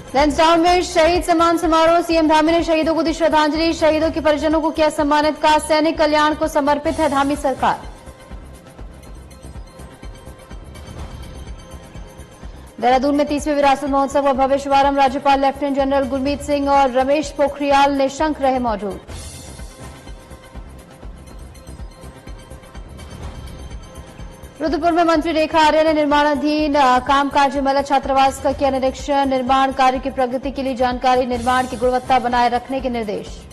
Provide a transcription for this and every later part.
लैंसडाउन में शहीद सम्मान समारोह, सीएम धामी ने शहीदों को दी श्रद्धांजलि। शहीदों के परिजनों को किया सम्मानित, का सैनिक कल्याण को समर्पित है धामी सरकार। देहरादून में 30वें विरासत महोत्सव का भव्य शुभारंभ, राज्यपाल लेफ्टिनेंट जनरल गुरमीत सिंह और रमेश पोखरियाल निशंक रहे मौजूद। रुद्रपुर में मंत्री रेखा आर्य ने निर्माणाधीन कामकाज विमला छात्रावास का किया निरीक्षण। निर्माण कार्य की प्रगति के लिए जानकारी, निर्माण की गुणवत्ता बनाए रखने के निर्देश।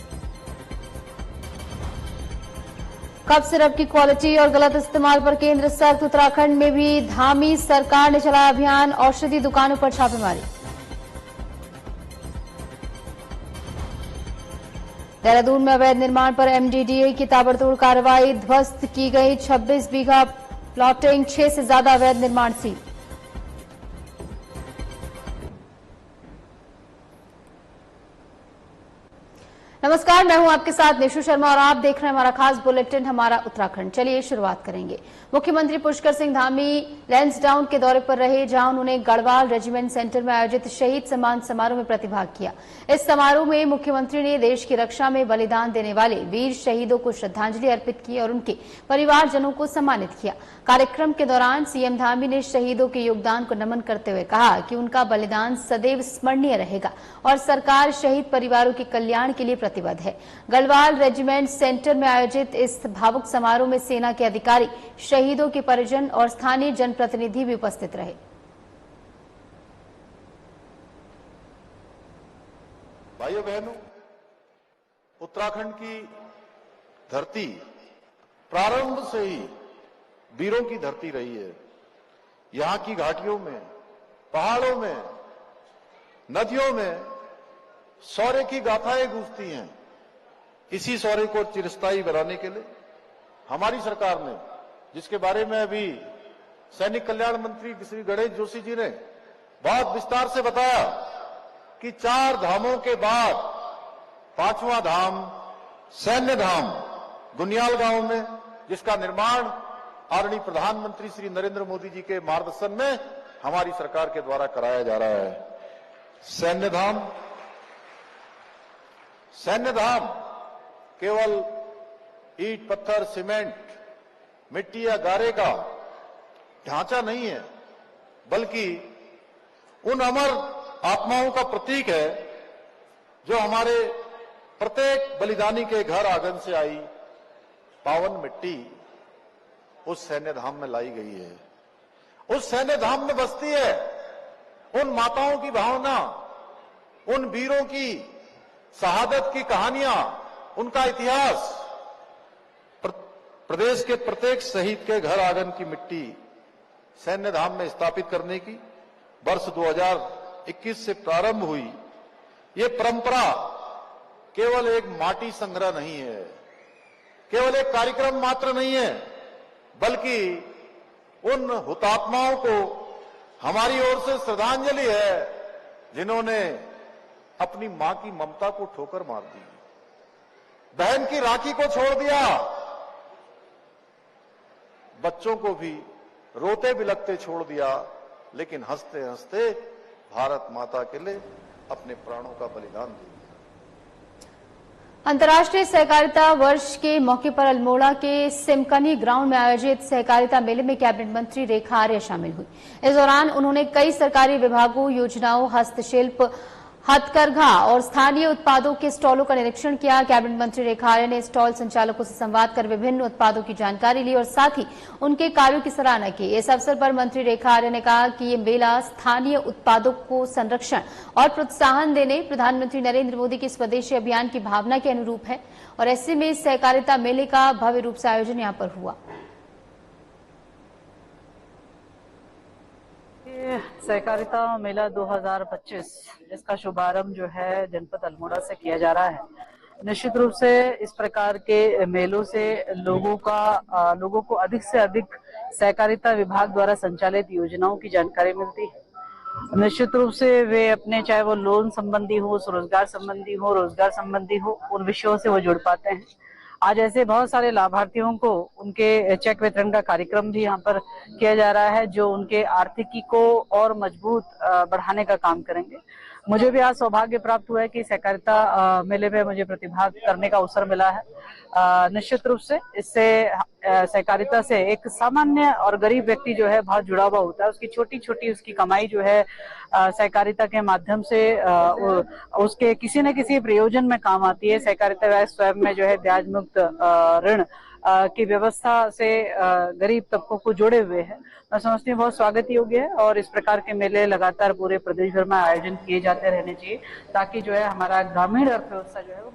कफ सिरप की क्वालिटी और गलत इस्तेमाल पर केंद्र सख्त, उत्तराखंड में भी धामी सरकार ने चलाया अभियान, औषधि दुकानों पर छापेमारी। देहरादून में अवैध निर्माण पर एमडीडीए की ताबड़तोड़ कार्रवाई, ध्वस्त की गई 26 बीघा प्लॉटिंग, 6 से ज्यादा अवैध निर्माण सील। नमस्कार, मैं हूं आपके साथ निशु शर्मा और आप देख रहे हैं हमारा खास बुलेटिन हमारा उत्तराखंड। चलिए शुरुआत करेंगे। मुख्यमंत्री पुष्कर सिंह धामी लैंसडाउन के दौरे पर रहे, जहां उन्होंने गढ़वाल रेजिमेंट सेंटर में आयोजित शहीद सम्मान समारोह में प्रतिभाग किया। इस समारोह में मुख्यमंत्री ने देश की रक्षा में बलिदान देने वाले वीर शहीदों को श्रद्धांजलि अर्पित की और उनके परिवारजनों को सम्मानित किया। कार्यक्रम के दौरान सीएम धामी ने शहीदों के योगदान को नमन करते हुए कहा कि उनका बलिदान सदैव स्मरणीय रहेगा और सरकार शहीद परिवारों के कल्याण के लिए प्रतिबद्ध है। गढ़वाल रेजिमेंट सेंटर में आयोजित इस भावुक समारोह में सेना के अधिकारी, शहीदों के परिजन और स्थानीय जनप्रतिनिधि भी उपस्थित रहे। भाइयों बहनों, उत्तराखंड की धरती प्रारंभ से ही वीरों की धरती रही है। यहां की घाटियों में, पहाड़ों में, नदियों में शौर्य की गाथाएं गूंजती हैं। इसी शौर्य को चिरस्थायी बनाने के लिए हमारी सरकार ने, जिसके बारे में अभी सैनिक कल्याण मंत्री श्री गणेश जोशी जी ने बहुत विस्तार से बताया कि 4 धामों के बाद 5वां धाम सैन्य धाम गुनियाल गांव में, जिसका निर्माण आदरणीय प्रधानमंत्री श्री नरेंद्र मोदी जी के मार्गदर्शन में हमारी सरकार के द्वारा कराया जा रहा है। सैन्य धाम केवल ईंट, पत्थर, सीमेंट, मिट्टी या गारे का ढांचा नहीं है, बल्कि उन अमर आत्माओं का प्रतीक है जो हमारे प्रत्येक बलिदानी के घर आंगन से आई पावन मिट्टी उस सैन्य धाम में लाई गई है। उस सैन्य धाम में बसती है उन माताओं की भावना, उन वीरों की शहादत की कहानियां, उनका इतिहास। प्रदेश के प्रत्येक शहीद के घर आंगन की मिट्टी सैन्य धाम में स्थापित करने की वर्ष 2021 से प्रारंभ हुई ये परंपरा केवल एक माटी संग्रह नहीं है, केवल एक कार्यक्रम मात्र नहीं है, बल्कि उन हुतात्माओं को हमारी ओर से श्रद्धांजलि है जिन्होंने अपनी मां की ममता को ठोकर मार दी, बहन की राखी को छोड़ दिया, बच्चों को भी रोते बिलखते छोड़ दिया, लेकिन हंसते हंसते भारत माता के लिए अपने प्राणों का बलिदान दिया। अंतर्राष्ट्रीय सहकारिता वर्ष के मौके पर अल्मोड़ा के सिमकनी ग्राउंड में आयोजित सहकारिता मेले में कैबिनेट मंत्री रेखा आर्य शामिल हुई। इस दौरान उन्होंने कई सरकारी विभागों, योजनाओं, हस्तशिल्प, हथकरघा और स्थानीय उत्पादों के स्टॉलों का निरीक्षण किया। कैबिनेट मंत्री रेखा आर्य ने स्टॉल संचालकों से संवाद कर विभिन्न उत्पादों की जानकारी ली और साथ ही उनके कार्यों की सराहना की। इस अवसर पर मंत्री रेखा आर्य ने कहा कि ये मेला स्थानीय उत्पादों को संरक्षण और प्रोत्साहन देने प्रधानमंत्री नरेंद्र मोदी के स्वदेशी अभियान की भावना के अनुरूप है और ऐसे में सहकारिता मेले का भव्य रूप से आयोजन यहाँ पर हुआ। सहकारिता मेला 2025 इसका शुभारंभ जो है जनपद अल्मोड़ा से किया जा रहा है। निश्चित रूप से इस प्रकार के मेलों से लोगों को अधिक से अधिक सहकारिता विभाग द्वारा संचालित योजनाओं की जानकारी मिलती है। निश्चित रूप से वे अपने, चाहे वो लोन संबंधी हो, स्वरोजगार संबंधी हो, उन विषयों से वो जुड़ पाते हैं। आज ऐसे बहुत सारे लाभार्थियों को उनके चेक वितरण का कार्यक्रम भी यहाँ पर किया जा रहा है, जो उनके आर्थिकी को और मजबूत बढ़ाने का काम करेंगे। मुझे भी आज सौभाग्य प्राप्त हुआ है कि सहकारिता मेले में मुझे प्रतिभाग करने का अवसर मिला है। निश्चित रूप से इससे सहकारिता से एक सामान्य और गरीब व्यक्ति जो है बहुत जुड़ा हुआ होता है। उसकी छोटी छोटी उसकी कमाई जो है सहकारिता के माध्यम से उसके किसी न किसी प्रयोजन में काम आती है। सहकारिता स्वयं में जो है ब्याज मुक्त ऋण की व्यवस्था से गरीब तबकों को जोड़े हुए है। मैं समझती हूँ बहुत स्वागत योग्य है और इस प्रकार के मेले लगातार पूरे प्रदेश भर में आयोजन किए जाते रहने चाहिए ताकि जो है हमारा ग्रामीण अर्थव्यवस्था जो है वो।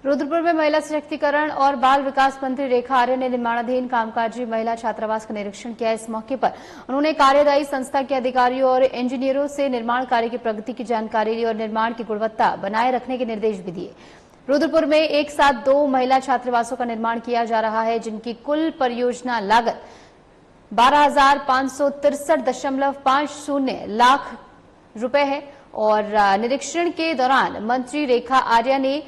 रुद्रपुर में महिला सशक्तिकरण और बाल विकास मंत्री रेखा आर्य ने निर्माणाधीन कामकाजी महिला छात्रावास का निरीक्षण किया। इस मौके पर उन्होंने कार्यदायी संस्था के अधिकारियों और इंजीनियरों से निर्माण कार्य की प्रगति की जानकारी ली और निर्माण की गुणवत्ता बनाए रखने के निर्देश भी दिए। रुद्रपुर में एक साथ 2 महिला छात्रावासों का निर्माण किया जा रहा है, जिनकी कुल परियोजना लागत 12,563.50 लाख रुपए है। और निरीक्षण के दौरान मंत्री रेखा आर्य ने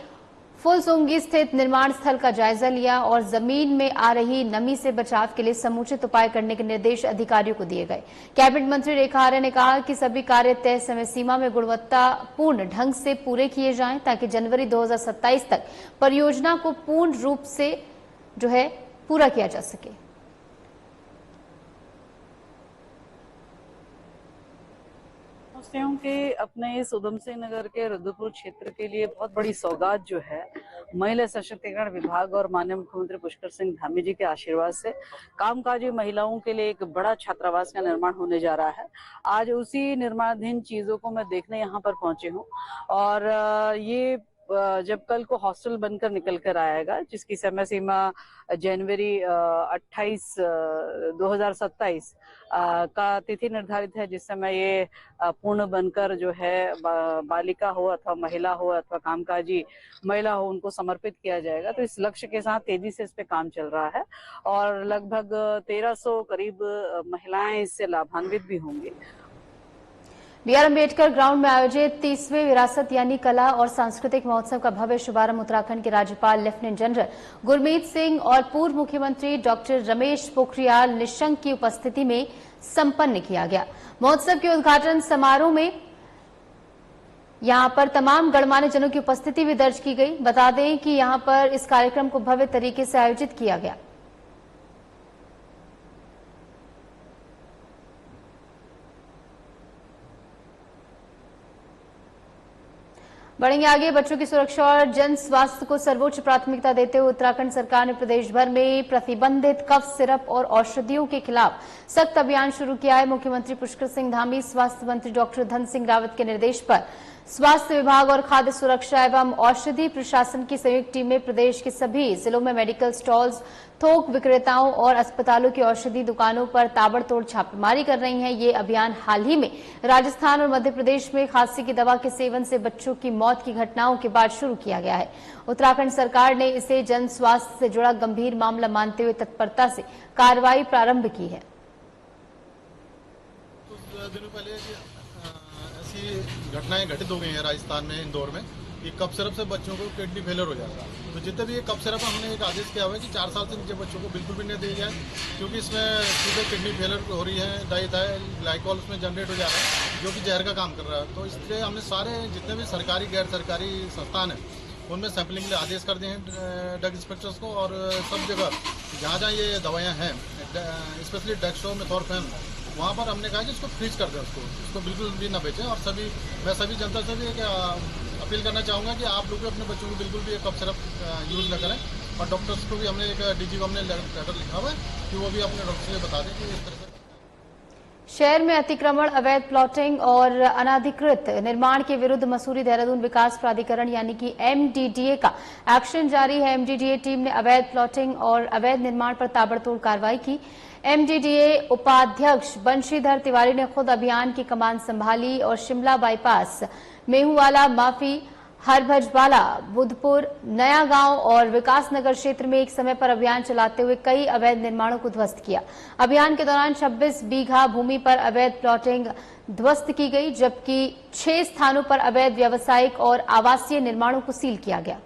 फुलसुंगी स्थित निर्माण स्थल का जायजा लिया और जमीन में आ रही नमी से बचाव के लिए समुचित उपाय करने के निर्देश अधिकारियों को दिए गए। कैबिनेट मंत्री रेखा आर्य ने कहा कि सभी कार्य तय समय सीमा में गुणवत्तापूर्ण ढंग से पूरे किए जाएं ताकि जनवरी 2027 तक परियोजना को पूर्ण रूप से जो है पूरा किया जा सके। समझती हूँ कि अपने इस उधम सिंह नगर के रुद्रपुर क्षेत्र के लिए बहुत बड़ी सौगात जो है महिला सशक्तिकरण विभाग और माननीय मुख्यमंत्री पुष्कर सिंह धामी जी के आशीर्वाद से कामकाजी महिलाओं के लिए एक बड़ा छात्रावास का निर्माण होने जा रहा है। आज उसी निर्माणाधीन चीजों को मैं देखने यहाँ पर पहुंची हूँ और ये जब कल को हॉस्टल बनकर निकल कर आएगा, जिसकी समय सीमा जनवरी 28 2027 का तिथि निर्धारित है, जिस समय ये पूर्ण बनकर जो है बालिका हो अथवा महिला हो अथवा कामकाजी महिला हो उनको समर्पित किया जाएगा। तो इस लक्ष्य के साथ तेजी से इस पे काम चल रहा है और लगभग 1300 करीब महिलाएं इससे लाभान्वित भी होंगी। BR अम्बेडकर ग्राउंड में आयोजित 30वें विरासत यानी कला और सांस्कृतिक महोत्सव का भव्य शुभारंभ उत्तराखंड के राज्यपाल लेफ्टिनेंट जनरल गुरमीत सिंह और पूर्व मुख्यमंत्री डॉक्टर रमेश पोखरियाल निशंक की उपस्थिति में संपन्न किया गया। महोत्सव के उद्घाटन समारोह में यहां पर तमाम गणमान्य जनों की उपस्थिति भी दर्ज की गई। बता दें कि यहां पर इस कार्यक्रम को भव्य तरीके से आयोजित किया गया। बढ़ेंगे आगे। बच्चों की सुरक्षा और जन स्वास्थ्य को सर्वोच्च प्राथमिकता देते हुए उत्तराखंड सरकार ने प्रदेश भर में प्रतिबंधित कफ सिरप और औषधियों के खिलाफ सख्त अभियान शुरू किया है। मुख्यमंत्री पुष्कर सिंह धामी, स्वास्थ्य मंत्री डॉक्टर धन सिंह रावत के निर्देश पर स्वास्थ्य विभाग और खाद्य सुरक्षा एवं औषधि प्रशासन की संयुक्त टीमें प्रदेश के सभी जिलों में मेडिकल स्टॉल्स, थोक विक्रेताओं और अस्पतालों की औषधि दुकानों पर ताबड़तोड़ छापेमारी कर रही हैं। ये अभियान हाल ही में राजस्थान और मध्य प्रदेश में खांसी की दवा के सेवन से बच्चों की मौत की घटनाओं के बाद शुरू किया गया है। उत्तराखंड सरकार ने इसे जन स्वास्थ्य से जुड़ा गंभीर मामला मानते हुए तत्परता से कार्रवाई प्रारंभ की है। कुछ दिनों पहले ऐसी घटनाएं घटित हो गई हैं राजस्थान में, इंदौर में, कि कफ सिरप से बच्चों को किडनी फेलियर हो जाता है। तो जितने भी ये कफ सिरप हमने एक आदेश किया हुआ है कि 4 साल से नीचे बच्चों को बिल्कुल भी नहीं दिया जाए, क्योंकि इसमें सीधे किडनी फेलियर हो रही है, डाइथाइल ग्लाइकोल उसमें जनरेट हो जा रहा है जो कि जहर का काम कर रहा है। तो इसलिए हमने सारे जितने भी सरकारी गैर सरकारी संस्थान हैं उनमें सैंपलिंग के लिए आदेश कर दिए हैं ड्रग इंस्पेक्टर्स को, और सब जगह जहाँ जहाँ ये दवाइयाँ हैं, स्पेशली डेक्सट्रोमेथोर्फेन, वहाँ पर हमने कहा कि इसको फ्रीज कर दें, उसको बिल्कुल भी ना बेचें। और मैं सभी जनता से भी अपील करना चाहूँगा कि आप लोग अपने बच्चों को बिल्कुल भी कफ सिरप यूज़ न करें। और डॉक्टर्स को भी हमने एक DG को हमने लेटर लिखा हुआ है कि वो भी अपने डॉक्टर से बता दें कि इस तरह से। शहर में अतिक्रमण, अवैध प्लॉटिंग और अनाधिकृत निर्माण के विरुद्ध मसूरी देहरादून विकास प्राधिकरण यानी कि MDDA का एक्शन जारी है। MDDA टीम ने अवैध प्लॉटिंग और अवैध निर्माण पर ताबड़तोड़ कार्रवाई की। MDDA उपाध्यक्ष बंशीधर तिवारी ने खुद अभियान की कमान संभाली और शिमला बाईपास, मेहुवाला, माफी, हरभजवाला, बुधपुर, नया गांव और विकास नगर क्षेत्र में एक समय पर अभियान चलाते हुए कई अवैध निर्माणों को ध्वस्त किया। अभियान के दौरान 26 बीघा भूमि पर अवैध प्लॉटिंग ध्वस्त की गई, जबकि 6 स्थानों पर अवैध व्यावसायिक और आवासीय निर्माणों को सील किया गया।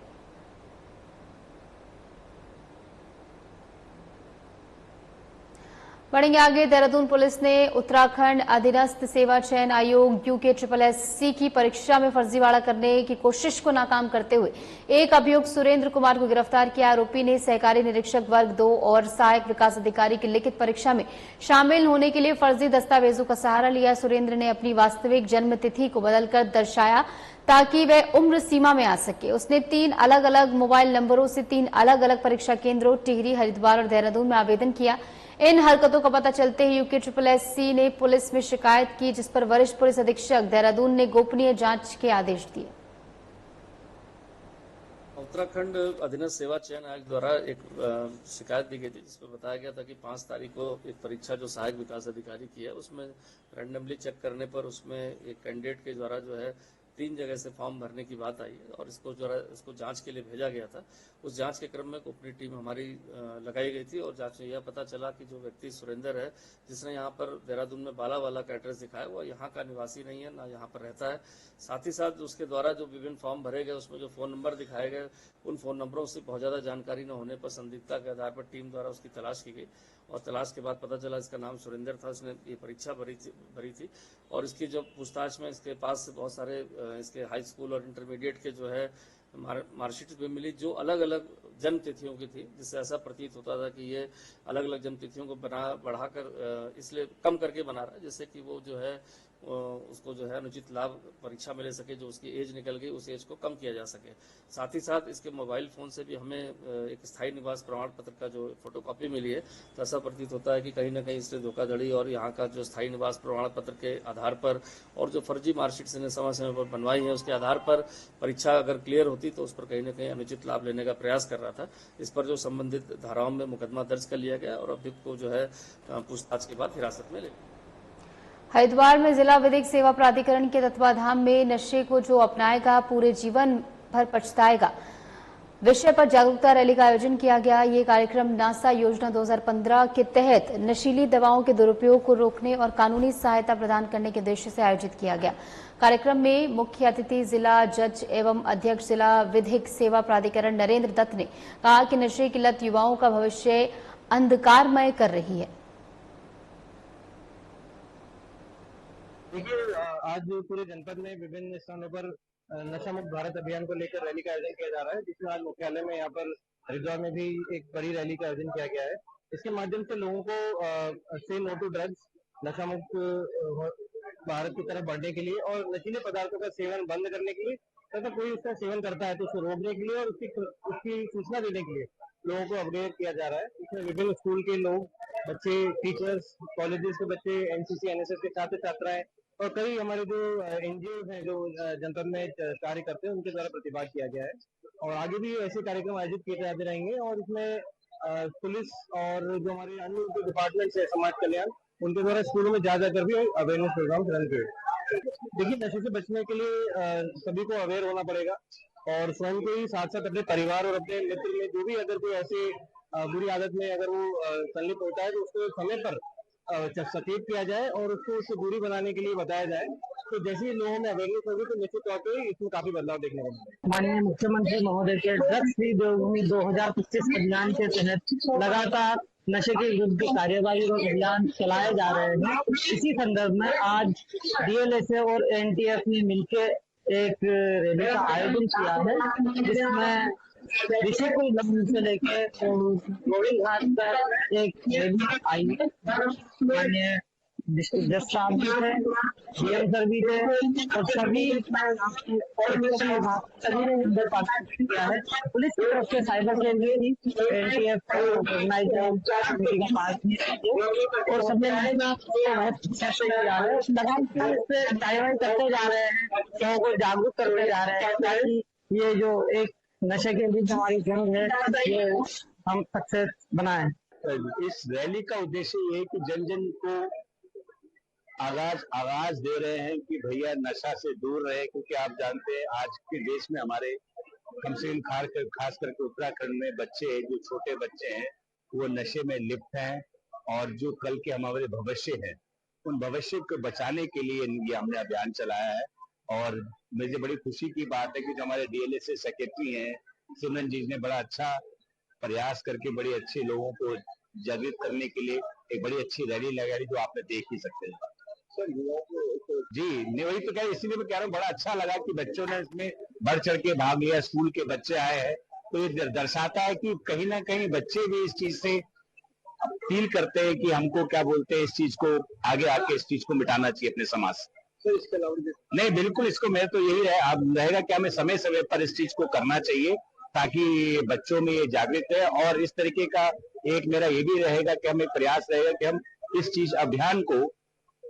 बढ़ेंगे आगे। देहरादून पुलिस ने उत्तराखंड अधीनस्थ सेवा चयन आयोग UKSSC की परीक्षा में फर्जीवाड़ा करने की कोशिश को नाकाम करते हुए एक अभियुक्त सुरेंद्र कुमार को गिरफ्तार किया। आरोपी ने सहकारी निरीक्षक वर्ग 2 और सहायक विकास अधिकारी की लिखित परीक्षा में शामिल होने के लिए फर्जी दस्तावेजों का सहारा लिया। सुरेंद्र ने अपनी वास्तविक जन्म तिथि को बदलकर दर्शाया ताकि वह उम्र सीमा में आ सके। उसने 3 अलग अलग मोबाइल नंबरों से 3 अलग अलग परीक्षा केंद्रों टिहरी, हरिद्वार और देहरादून में आवेदन किया। इन हरकतों का पता चलते ही UKSSC ने पुलिस में शिकायत की, जिस पर वरिष्ठ पुलिस अधीक्षक देहरादून ने गोपनीय जांच के आदेश दिए। उत्तराखंड अधीनस्थ सेवा चयन आयोग द्वारा एक शिकायत दी गई थी, जिसमें बताया गया था कि 5 तारीख को एक परीक्षा जो सहायक विकास अधिकारी की है उसमें रैंडमली चेक करने पर उसमें एक कैंडिडेट के द्वारा जो है 3 जगह से फॉर्म भरने की बात आई है और इसको जांच के लिए भेजा गया था। उस जांच के क्रम में अपनी टीम हमारी लगाई गई थी और जांच में यह पता चला कि जो व्यक्ति सुरेंद्र है, जिसने यहाँ पर देहरादून में बालावाला का एड्रेस दिखाया, वो यहाँ का निवासी नहीं है, ना यहाँ पर रहता है। साथ ही साथ उसके द्वारा जो विभिन्न फॉर्म भरे गए उसमें जो फोन नंबर दिखाए गए, उन फोन नंबरों से बहुत ज्यादा जानकारी न होने पर संदिग्धता के आधार पर टीम द्वारा उसकी तलाश की गई और तलाश के बाद पता चला इसका नाम सुरेंद्र था। इसने ये परीक्षा भरी थी और इसकी जब पूछताछ में इसके पास से बहुत सारे इसके हाई स्कूल और इंटरमीडिएट के जो है मार्कशीट भी मिली, जो अलग अलग जन्म तिथियों की थी, जिससे ऐसा प्रतीत होता था कि ये अलग अलग जन्म तिथियों को बढ़ाकर इसलिए कम करके बना रहा है, जिससे कि वो जो है उसको जो है अनुचित लाभ परीक्षा में ले सके। जो उसकी एज निकल गई उस एज को कम किया जा सके। साथ ही साथ इसके मोबाइल फोन से भी हमें एक स्थायी निवास प्रमाण पत्र का जो फोटोकॉपी मिली है, तो ऐसा प्रतीत होता है कि कहीं ना कहीं इसने धोखाधड़ी और यहाँ का जो स्थायी निवास प्रमाण पत्र के आधार पर और जो फर्जी मार्कशीट ने समय समय पर बनवाई है उसके आधार पर परीक्षा अगर क्लियर होती तो उस पर कहीं ना कहीं अनुचित लाभ लेने का प्रयास कर रहा था। इस पर जो संबंधित धाराओं में मुकदमा दर्ज कर लिया गया और अभियुक्त को जो है पूछताछ के बाद हिरासत में ले लिया। हरिद्वार में जिला विधिक सेवा प्राधिकरण के तत्वाधान में नशे को जो अपनाएगा पूरे जीवन भर पछताएगा विषय पर जागरूकता रैली का आयोजन किया गया। ये कार्यक्रम नासा योजना 2015 के तहत नशीली दवाओं के दुरुपयोग को रोकने और कानूनी सहायता प्रदान करने के उद्देश्य से आयोजित किया गया। कार्यक्रम में मुख्य अतिथि जिला जज एवं अध्यक्ष जिला विधिक सेवा प्राधिकरण नरेंद्र दत्त ने कहा कि नशे की लत युवाओं का भविष्य अंधकारमय कर रही है। देखिए, आज पूरे जनपद में विभिन्न स्थानों पर नशा मुक्त भारत अभियान को लेकर रैली का आयोजन किया जा रहा है, जिसमें आज मुख्यालय में यहाँ पर हरिद्वार में भी एक बड़ी रैली का आयोजन किया गया है। इसके माध्यम से लोगों को से नो टू ड्रग्स, नशा मुक्त भारत की तरफ बढ़ने के लिए और नशीले पदार्थों का सेवन बंद करने के लिए तथा कोई उसका सेवन करता है तो उसको रोकने के लिए और उसकी सूचना देने के लिए लोगों को अपडेट किया जा रहा है। इसमें विभिन्न स्कूल के लोग, बच्चे, टीचर्स, कॉलेजेस के बच्चे, NCC NSS के छात्र छात्राएं और कई हमारे जो NGOs हैं जो जनपद में कार्य करते हैं उनके द्वारा प्रतिभाग किया गया है और आगे भी ऐसे कार्यक्रम आयोजित किए जाते रहेंगे और इसमें पुलिस और जो हमारे अन्य जो डिपार्टमेंट्स है समाज कल्याण, उनके द्वारा स्कूलों में जा जाकर भी अवेयरनेस प्रोग्राम रन किए। देखिए, नशे से बचने के लिए सभी को अवेयर होना पड़ेगा और स्वयं को ही साथ साथ अपने परिवार और अपने मित्र में जो भी अगर कोई ऐसे बुरी आदत में अगर वो संलिप्त होता है तो उसको समय पर सचेत किया जाए और उससे दूरी बनाने के लिए बताया जाए। तो जैसे ही लोगों में अवेयरनेस होगी तो निश्चित तौर पर इसमें काफी बदलाव देखने को मिलेगा। माननीय मुख्यमंत्री महोदय के ड्रग्स फ्री देवभूमि 2025 अभियान के तहत लगातार नशे के विरुद्ध कार्यवाही और अभियान चलाए जा रहे हैं। इसी संदर्भ में आज DLSA और NTF ने मिलकर एक रैली का आयोजन किया है, जिसमें ऋषिकुल लम्बी से लेकर गोविंद घाट पर एक रैली आई है। माननीय डिस्ट्रिक्ट जज साहब भी थे, DM सर भी थे और सभी ने इधर पार्टिसिपेट किया है। पुलिस की तरफ से साइबर सेल में भी NTF और सबने किया है। लगातार इससे कार्रवाई करते जा रहे हैं, लोगों को जागरूक करते जा रहे हैं ताकि ये जो एक नशे के बीच हमारी जंग है ये हम सक्सेस बनाएं। इस रैली का उद्देश्य ये है कि जन जन को आगाज दे रहे हैं कि भैया नशा से दूर रहे, क्योंकि आप जानते हैं आज के देश में हमारे कम से कम खास करके उत्तराखंड में बच्चे जो छोटे बच्चे हैं वो नशे में लिप्त हैं और जो कल के हमारे भविष्य हैं उन भविष्य को बचाने के लिए ये हमने अभियान चलाया है। और मुझे बड़ी खुशी की बात है कि जो हमारे DLSA सेक्रेटरी हैं सिमरन जी ने बड़ा अच्छा प्रयास करके बड़े अच्छे लोगों को जागृत करने के लिए एक बड़ी अच्छी रैली लगाई जो आपने देख ही सकते हैं। जी नहीं, वही तो इसीलिए मैं कह रहा हूँ, बड़ा अच्छा लगा कि बच्चों ने इसमें बढ़ चढ़ के भाग लिया, स्कूल के बच्चे आए हैं, तो ये दर्शाता है कि कहीं ना कहीं बच्चे भी इस चीज से फील करते हैं कि हमको क्या बोलते हैं, इस चीज को आगे आके इस चीज को मिटाना चाहिए अपने समाज से। तो इसके अलावा नहीं, बिल्कुल इसको मैं तो यही रहेगा कि हमें समय समय पर इस चीज को करना चाहिए ताकि बच्चों में ये जागृत है। और इस तरीके का एक मेरा ये भी रहेगा कि हमें प्रयास रहेगा कि हम इस चीज अभियान को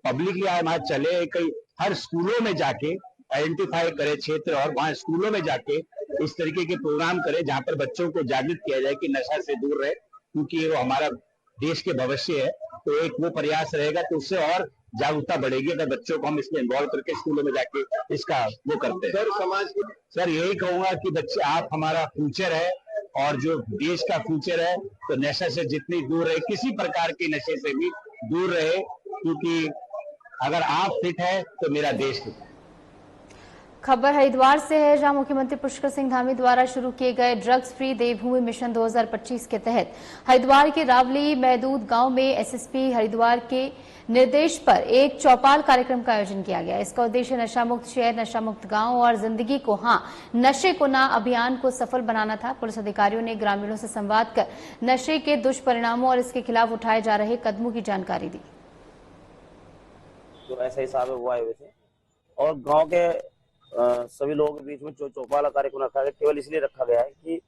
पब्लिकली वहां चले, कई हर स्कूलों में जाके आइडेंटिफाई करे क्षेत्र, और वहां स्कूलों में जाके इस तरीके के प्रोग्राम करे जहां पर बच्चों को जागृत किया जाए कि नशा से दूर रहे, क्योंकि वो हमारा देश के भविष्य है। तो एक वो प्रयास रहेगा तो उससे और जागरूकता बढ़ेगी अगर बच्चों को हम इसमें इन्वॉल्व करके स्कूलों में जाके इसका वो करते हैं। सर समाज की सर यही कहूंगा कि बच्चे आप हमारा फ्यूचर है, और जो देश का फ्यूचर है, तो नशे से जितनी दूर रहे, किसी प्रकार के नशे से भी दूर रहे, क्योंकि अगर आप फिट है तो मेरा देश फिट है। खबर हरिद्वार से है, जहां मुख्यमंत्री पुष्कर सिंह धामी द्वारा शुरू किए गए ड्रग्स फ्री देवभूमि मिशन 2025 के तहत हरिद्वार के रावली महदूद गांव में एसएसपी हरिद्वार के निर्देश पर एक चौपाल कार्यक्रम का आयोजन किया गया। इसका उद्देश्य नशा मुक्त शहर, नशा मुक्त गांव और जिंदगी को नशे को ना अभियान को सफल बनाना था। पुलिस अधिकारियों ने ग्रामीणों से संवाद कर नशे के दुष्परिणामों और इसके खिलाफ उठाए जा रहे कदमों की जानकारी दी। तो ऐसा हिसाब हुआ है वैसे, और गांव के सभी लोगों के बीच में चौपाल कार्यक्रम रखा गया। केवल इसलिए रखा गया है कि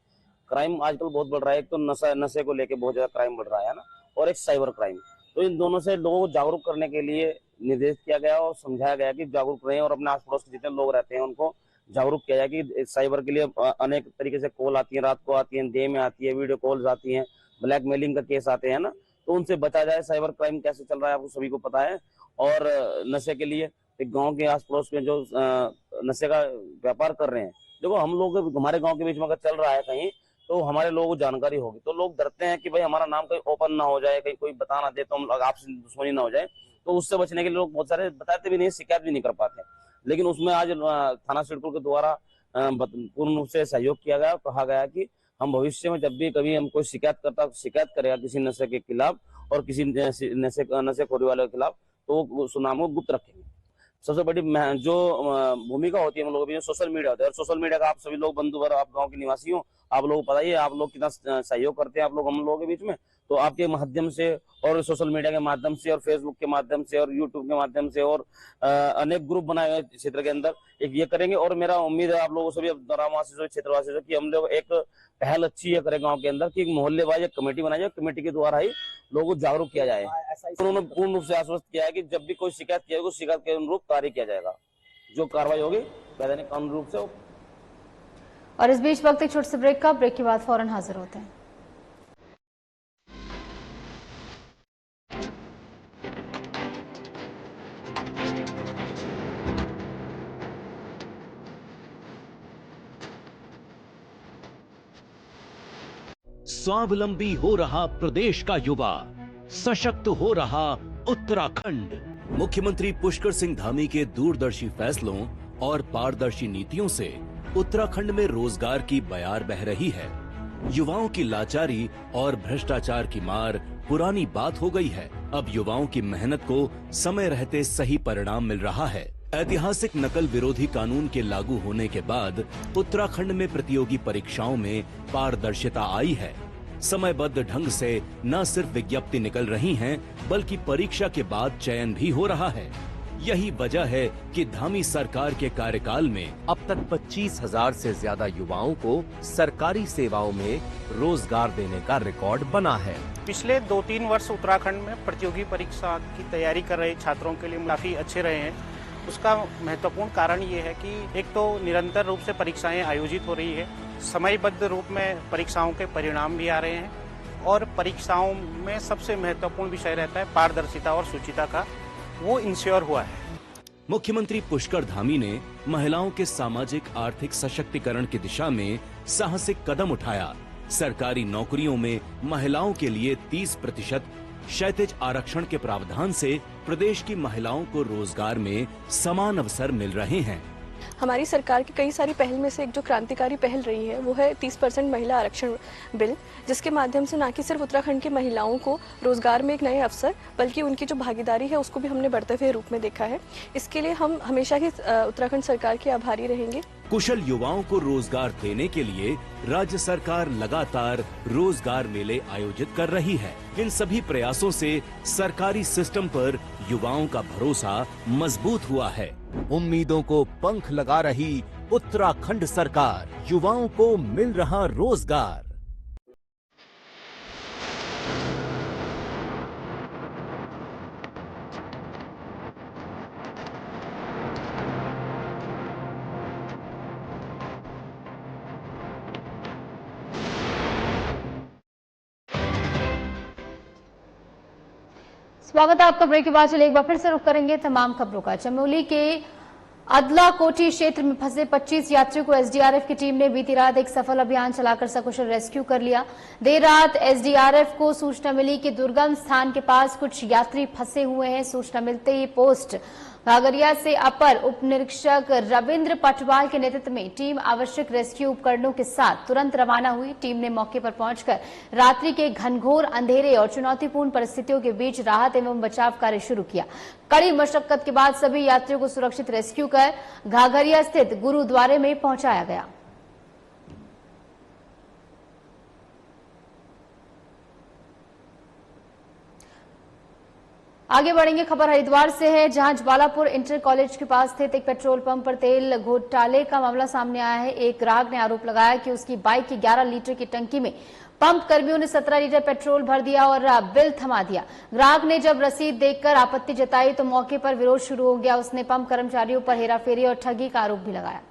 क्राइम आजकल बहुत बढ़ रहा है। एक तो नशे को लेके बहुत ज्यादा क्राइम बढ़ रहा है ना, और एक साइबर क्राइम। तो इन दोनों से लोगों को जागरूक करने के लिए निर्देश किया गया और समझाया गया कि जागरूक रहें, और अपने आस पड़ोस के जितने लोग रहते हैं उनको जागरूक किया जाए कि साइबर के लिए अनेक तरीके से कॉल आती है, रात को आती है, डे में आती है, वीडियो कॉल्स आती है, ब्लैकमेलिंग का केस आते हैं ना, तो उनसे बचा जाए। साइबर क्राइम कैसे चल रहा है आपको सभी को पता है। और नशे के लिए गांव के आस पड़ोस में जो नशे का व्यापार कर रहे हैं, देखो हम लोग हमारे गांव के बीच में अगर चल रहा है कहीं, तो हमारे लोगों को जानकारी होगी, तो लोग डरते हैं कि भाई हमारा नाम कहीं ओपन ना हो जाए, कहीं कोई बता ना दे तो हम आपसे दुश्मनी ना हो जाए। तो उससे बचने के लिए लोग बहुत सारे बताते भी नहीं, शिकायत भी नहीं कर पाते। लेकिन उसमें आज थाना सिडकुल के द्वारा पूर्ण रूप से सहयोग किया गया, कहा गया कि हम भविष्य में जब भी कभी हम कोई शिकायत करेगा किसी नशे के खिलाफ और किसी नशेखोरी वाले के खिलाफ, तो उस नाम को गुप्त रखेंगे। सबसे बड़ी जो भूमिका होती है हम लोगों की, सोशल मीडिया होता है, और सोशल मीडिया का आप सभी लोग बंधु वर्ग, आप गांव के निवासी हो, आप लोगों को पता ही है आप लोग कितना सहयोग करते हैं आप लोग हम लोगों के बीच में। तो आपके माध्यम से और सोशल मीडिया के माध्यम से और फेसबुक के माध्यम से और यूट्यूब के माध्यम से और अनेक ग्रुप बनाए हुए क्षेत्र के अंदर एक ये करेंगे। और मेरा उम्मीद है आप लोगों सभी ग्रामवासी से, क्षेत्रवासी से, कि हम लोग एक पहल अच्छी ये करें गाँव के अंदर कि एक मोहल्ले वाइज एक कमेटी बनाई जाए, कमेटी के द्वारा ही लोगों को जागरूक किया जाए। उन्होंने पूर्ण रूप से आश्वस्त किया है कि जब भी कोई शिकायत किया जाएगी, शिकायत के अनुरूप कार्य किया जाएगा, जो कार्रवाई होगी वैधानिक कानूनी रूप से। और इस बीच वक्त एक छोटे से ब्रेक का, ब्रेक के बाद फौरन हाजिर होते हैं। स्वावलंबी हो रहा प्रदेश का युवा, सशक्त हो रहा उत्तराखंड। मुख्यमंत्री पुष्कर सिंह धामी के दूरदर्शी फैसलों और पारदर्शी नीतियों से उत्तराखंड में रोजगार की बयार बह रही है। युवाओं की लाचारी और भ्रष्टाचार की मार पुरानी बात हो गई है। अब युवाओं की मेहनत को समय रहते सही परिणाम मिल रहा है। ऐतिहासिक नकल विरोधी कानून के लागू होने के बाद उत्तराखंड में प्रतियोगी परीक्षाओं में पारदर्शिता आई है। समयबद्ध ढंग से न सिर्फ विज्ञप्ति निकल रही हैं, बल्कि परीक्षा के बाद चयन भी हो रहा है। यही वजह है कि धामी सरकार के कार्यकाल में अब तक 25,000 से ज्यादा युवाओं को सरकारी सेवाओं में रोजगार देने का रिकॉर्ड बना है। पिछले 2-3 वर्ष उत्तराखंड में प्रतियोगी परीक्षा की तैयारी कर रहे छात्रों के लिए काफी अच्छे रहे हैं। उसका महत्वपूर्ण कारण ये है कि एक तो निरंतर रूप से परीक्षाएं आयोजित हो रही है, समयबद्ध रूप में परीक्षाओं के परिणाम भी आ रहे हैं, और परीक्षाओं में सबसे महत्वपूर्ण विषय रहता है पारदर्शिता और शुचिता का, वो इंश्योर हुआ है। मुख्यमंत्री पुष्कर धामी ने महिलाओं के सामाजिक आर्थिक सशक्तिकरण की दिशा में साहसिक कदम उठाया। सरकारी नौकरियों में महिलाओं के लिए 30% क्षैतिज आरक्षण के प्रावधान से प्रदेश की महिलाओं को रोजगार में समान अवसर मिल रहे हैं। हमारी सरकार की कई सारी पहल में से एक जो क्रांतिकारी पहल रही है वो है 30% महिला आरक्षण बिल, जिसके माध्यम से न कि सिर्फ उत्तराखंड की महिलाओं को रोजगार में एक नए अवसर बल्कि उनकी जो भागीदारी है उसको भी हमने बढ़ते हुए रूप में देखा है। इसके लिए हम हमेशा ही उत्तराखंड सरकार के आभारी रहेंगे। कुशल युवाओं को रोजगार देने के लिए राज्य सरकार लगातार रोजगार मेले आयोजित कर रही है। इन सभी प्रयासों से सरकारी सिस्टम पर युवाओं का भरोसा मजबूत हुआ है। उम्मीदों को पंख लगा रही उत्तराखंड सरकार, युवाओं को मिल रहा रोजगार। स्वागत है आपका। ब्रेक के बाद चलिए एक बार फिर से रुख करेंगे तमाम खबरों का। चमोली के अदलाकोटी क्षेत्र में फंसे 25 यात्रियों को एसडीआरएफ की टीम ने बीती रात एक सफल अभियान चलाकर सकुशल रेस्क्यू कर लिया। देर रात एसडीआरएफ को सूचना मिली कि दुर्गम स्थान के पास कुछ यात्री फंसे हुए हैं। सूचना मिलते ही पोस्ट घाघरिया से अपर उप निरीक्षक रविंद्र पटवाल के नेतृत्व में टीम आवश्यक रेस्क्यू उपकरणों के साथ तुरंत रवाना हुई। टीम ने मौके पर पहुंचकर रात्रि के घनघोर अंधेरे और चुनौतीपूर्ण परिस्थितियों के बीच राहत एवं बचाव कार्य शुरू किया। कड़ी मशक्कत के बाद सभी यात्रियों को सुरक्षित रेस्क्यू कर घाघरिया स्थित गुरुद्वारे में पहुंचाया गया। आगे बढ़ेंगे। खबर हरिद्वार से है, जहां ज्वालापुर इंटर कॉलेज के पास स्थित एक पेट्रोल पंप पर तेल घोटाले का मामला सामने आया है। एक ग्राहक ने आरोप लगाया कि उसकी बाइक की 11 लीटर की टंकी में पंप कर्मियों ने 17 लीटर पेट्रोल भर दिया और बिल थमा दिया। ग्राहक ने जब रसीद देखकर आपत्ति जताई तो मौके पर विरोध शुरू हो गया। उसने पंप कर्मचारियों पर हेराफेरी और ठगी का आरोप भी लगाया।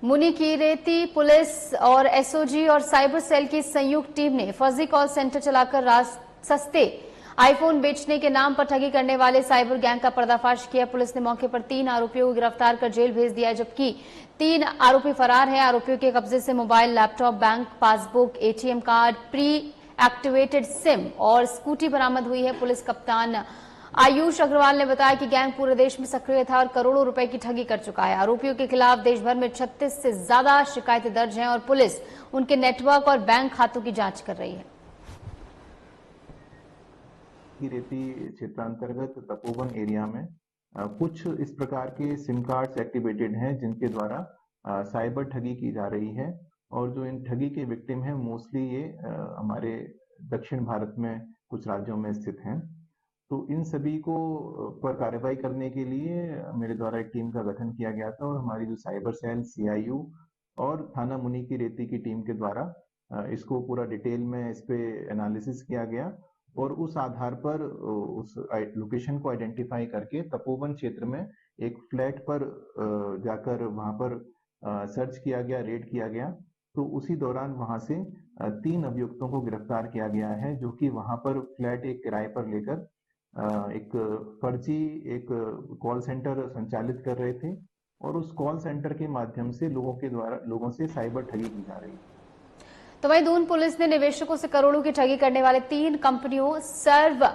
मुनिकीरेती पुलिस और एसओजी और साइबर सेल की संयुक्त टीम ने फर्जी कॉल सेंटर चलाकर सस्ते आईफोन बेचने के नाम पर ठगी करने वाले साइबर गैंग का पर्दाफाश किया। पुलिस ने मौके पर 3 आरोपियों को गिरफ्तार कर जेल भेज दिया, जबकि 3 आरोपी फरार हैं। आरोपियों के कब्जे से mobile, laptop, bank passbook, ATM card, pre activated SIM और स्कूटी बरामद हुई है। पुलिस कप्तान आयुष अग्रवाल ने बताया कि गैंग पूरे देश में सक्रिय था और करोड़ों रुपए की ठगी कर चुका है। आरोपियों के खिलाफ देश भर में 36 से ज्यादा शिकायतें दर्ज हैं और पुलिस उनके नेटवर्क और बैंक खातों की जांच कर रही है। रेती क्षेत्रांतर्गत तपोवन एरिया में कुछ इस प्रकार के सिम कार्ड्स एक्टिवेटेड हैं जिनके द्वारा साइबर ठगी की जा रही है और जो इन ठगी के विक्टिम हैं मोस्टली ये हमारे दक्षिण भारत में कुछ राज्यों में स्थित हैं। तो इन सभी को पर कार्रवाई करने के लिए मेरे द्वारा एक टीम का गठन किया गया था और हमारी जो साइबर सेल, सीआईयू और थाना मुनि की रेती की टीम के द्वारा इसको पूरा डिटेल में इस पे एनालिसिस किया गया और उस आधार पर उस लोकेशन को आइडेंटिफाई करके तपोवन क्षेत्र में एक फ्लैट पर जाकर वहां पर सर्च किया गया, रेड किया गया। तो उसी दौरान वहां से 3 अभियुक्तों को गिरफ्तार किया गया है जो कि वहां पर फ्लैट एक किराए पर लेकर एक फर्जी एक कॉल सेंटर संचालित कर रहे थे और उस कॉल सेंटर के माध्यम से लोगों से साइबर ठगी की जा रही है। तो वहीं दून पुलिस ने निवेशकों से करोड़ों की ठगी करने वाले 3 कंपनियों Sarv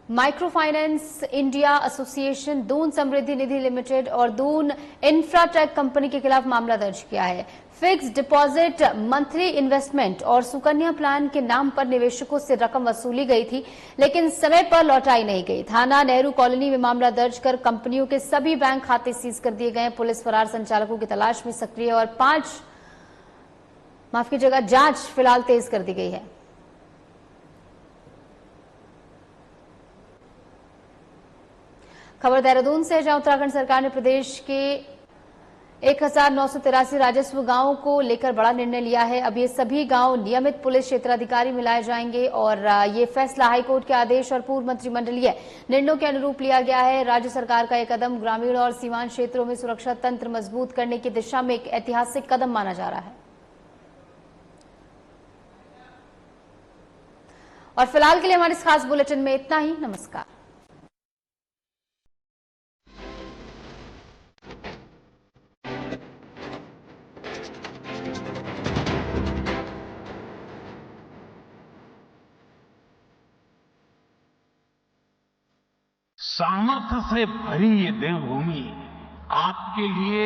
micro finance India association, Doon Samriddhi Nidhi limited और दून इंफ्राटेक कंपनी के खिलाफ मामला दर्ज किया है। फिक्स डिपॉजिट, मंथली इन्वेस्टमेंट और सुकन्या प्लान के नाम पर निवेशकों से रकम वसूली गई थी, लेकिन समय पर लौटाई नहीं गई। थाना नेहरू कॉलोनी में मामला दर्ज कर कंपनियों के सभी बैंक खाते सीज कर दिए गए। पुलिस फरार संचालकों की तलाश में सक्रिय और जांच फिलहाल तेज कर दी गई है। खबर देहरादून से, जहां उत्तराखंड सरकार ने प्रदेश के 1983 राजस्व गांवों को लेकर बड़ा निर्णय लिया है। अब ये सभी गांव नियमित पुलिस क्षेत्राधिकारी में लाए जाएंगे और ये फैसला हाईकोर्ट के आदेश और पूर्व मंत्रिमंडलीय निर्णयों के अनुरूप लिया गया है। राज्य सरकार का यह कदम ग्रामीण और सीमांत क्षेत्रों में सुरक्षा तंत्र मजबूत करने की दिशा में एक ऐतिहासिक कदम माना जा रहा है। और फिलहाल के लिए हमारे इस खास बुलेटिन में इतना ही। नमस्कार। सामर्थ्य से भरी ये देवभूमि आपके लिए